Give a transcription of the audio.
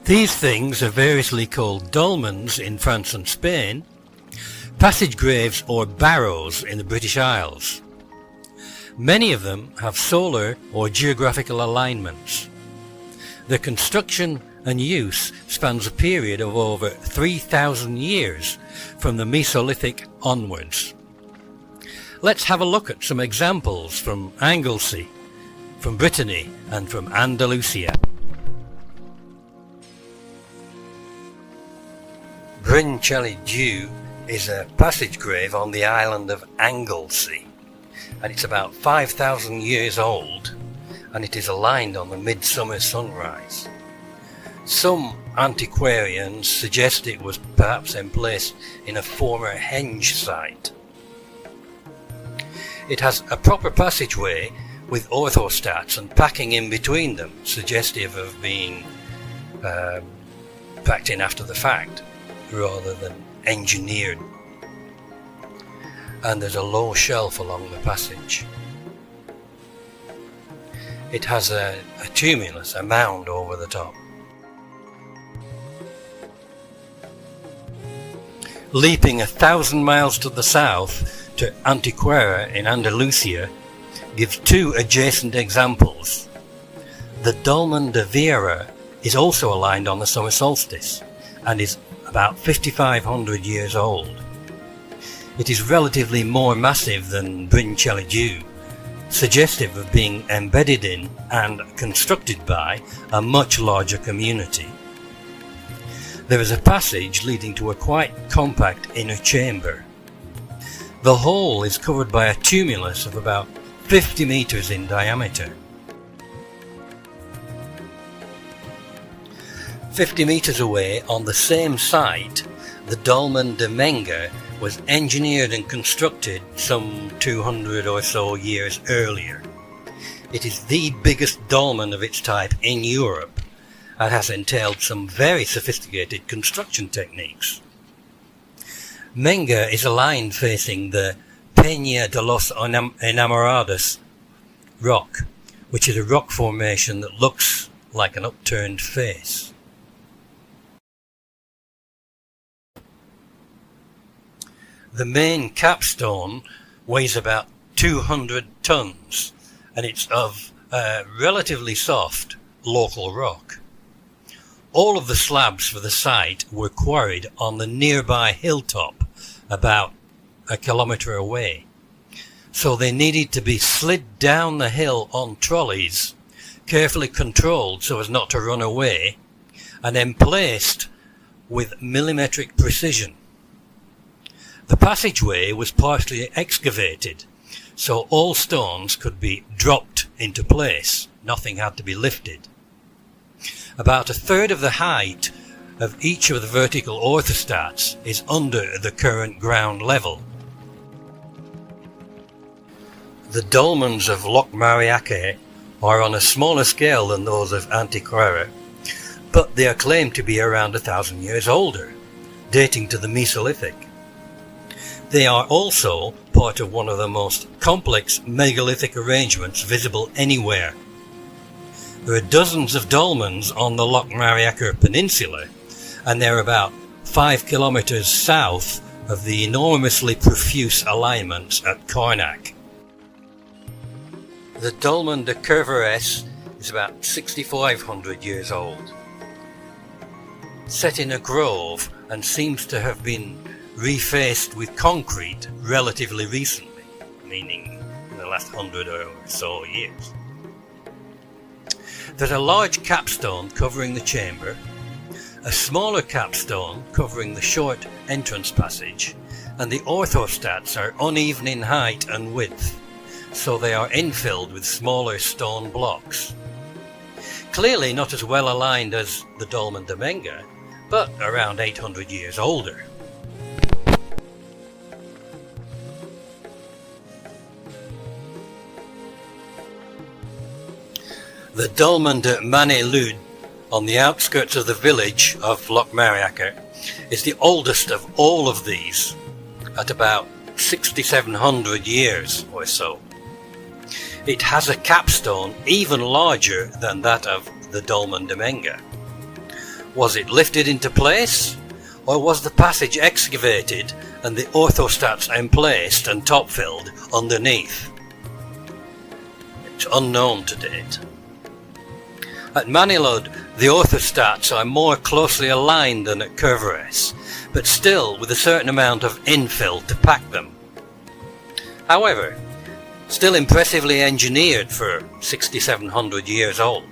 These things are variously called dolmens in France and Spain, passage graves or barrows in the British Isles. Many of them have solar or geographical alignments. Their construction and use spans a period of over 3,000 years from the Mesolithic onwards. Let's have a look at some examples from Anglesey, from Brittany and from Andalusia. Bryn, Celli is a passage grave on the island of Anglesey, and it's about 5,000 years old, and it is aligned on the midsummer sunrise. Some antiquarians suggest it was perhaps emplaced in a former henge site. It has a proper passageway with orthostats and packing in between them, suggestive of being packed in after the fact rather than engineered. And there's a low shelf along the passage. It has a tumulus, a mound over the top. Leaping 1,000 miles to the south to Antequera in Andalusia gives two adjacent examples. The Dolmen de Menga is also aligned on the summer solstice and is about 5,500 years old. It is relatively more massive than Bryn, Celli, suggestive of being embedded in and constructed by a much larger community. There is a passage leading to a quite compact inner chamber. The whole is covered by a tumulus of about 50 meters in diameter. 50 meters away on the same site, the Dolmen de Menga was engineered and constructed some 200 or so years earlier. It is the biggest dolmen of its type in Europe and has entailed some very sophisticated construction techniques. Menga is aligned facing the Peña de los Enamorados rock, which is a rock formation that looks like an upturned face. The main capstone weighs about 200 tons and it's of relatively soft local rock. All of the slabs for the site were quarried on the nearby hilltop about a kilometre away, so they needed to be slid down the hill on trolleys, carefully controlled so as not to run away, and then placed with millimetric precision. The passageway was partially excavated, so all stones could be dropped into place. Nothing had to be lifted. About a third of the height of each of the vertical orthostats is under the current ground level. The dolmens of Locmariaquer are on a smaller scale than those of Antequera, but they are claimed to be around 1,000 years older, dating to the Mesolithic. They are also part of one of the most complex megalithic arrangements visible anywhere. There are dozens of dolmens on the Locmariaquer Peninsula, and they're about 5 kilometers south of the enormously profuse alignments at Cornac. The Dolmen de Menga is about 6,500 years old, set in a grove and seems to have been refaced with concrete relatively recently, meaning in the last 100 or so years. There's a large capstone covering the chamber, a smaller capstone covering the short entrance passage, and the orthostats are uneven in height and width, so they are infilled with smaller stone blocks. Clearly not as well aligned as the Dolmen de Menga, but around 800 years older. The Dolmen de Menga on the outskirts of the village of Locmariaquer is the oldest of all of these, at about 6,700 years or so. It has a capstone even larger than that of the Dolmen de Menga. Was it lifted into place, or was the passage excavated and the orthostats emplaced and top-filled underneath? It's unknown to date. At Manilud, the orthostats are more closely aligned than at Cerveres, but still with a certain amount of infill to pack them. However, still impressively engineered for 6,700 years old.